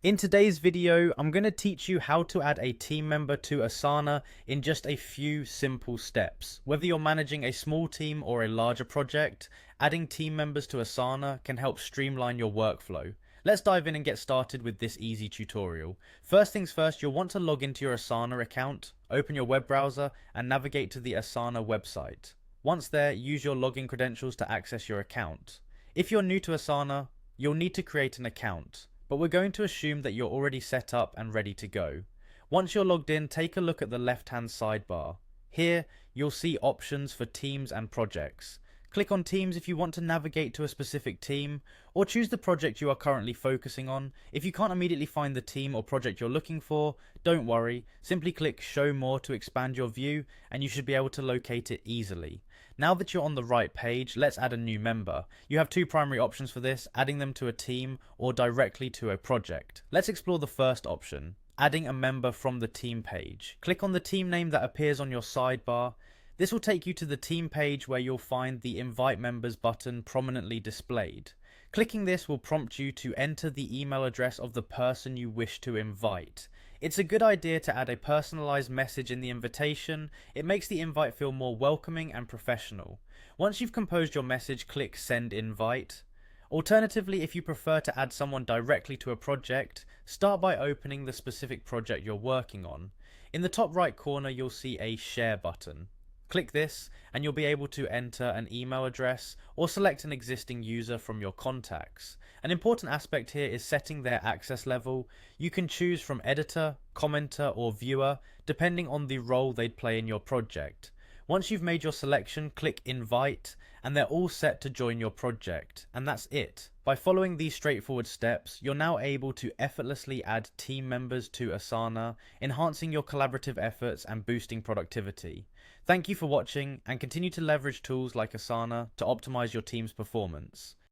In today's video, I'm going to teach you how to add a team member to Asana in just a few simple steps. Whether you're managing a small team or a larger project, adding team members to Asana can help streamline your workflow. Let's dive in and get started with this easy tutorial. First things first, you'll want to log into your Asana account, open your web browser, and navigate to the Asana website. Once there, use your login credentials to access your account. If you're new to Asana, you'll need to create an account, but we're going to assume that you're already set up and ready to go. Once you're logged in, take a look at the left-hand sidebar. Here, you'll see options for teams and projects. Click on Teams if you want to navigate to a specific team, or choose the project you are currently focusing on. If you can't immediately find the team or project you're looking for, don't worry, simply click Show More to expand your view, and you should be able to locate it easily. Now that you're on the right page, let's add a new member. You have two primary options for this, adding them to a team or directly to a project. Let's explore the first option, adding a member from the team page. Click on the team name that appears on your sidebar. This will take you to the team page where you'll find the Invite Members button prominently displayed. Clicking this will prompt you to enter the email address of the person you wish to invite. It's a good idea to add a personalized message in the invitation. It makes the invite feel more welcoming and professional. Once you've composed your message, click Send Invite. Alternatively, if you prefer to add someone directly to a project, start by opening the specific project you're working on. In the top right corner, you'll see a Share button. Click this and you'll be able to enter an email address or select an existing user from your contacts. An important aspect here is setting their access level. You can choose from editor, commenter, or viewer depending on the role they'd play in your project. Once you've made your selection, click Invite and they're all set to join your project, and that's it. By following these straightforward steps, you're now able to effortlessly add team members to Asana, enhancing your collaborative efforts and boosting productivity. Thank you for watching, and continue to leverage tools like Asana to optimize your team's performance.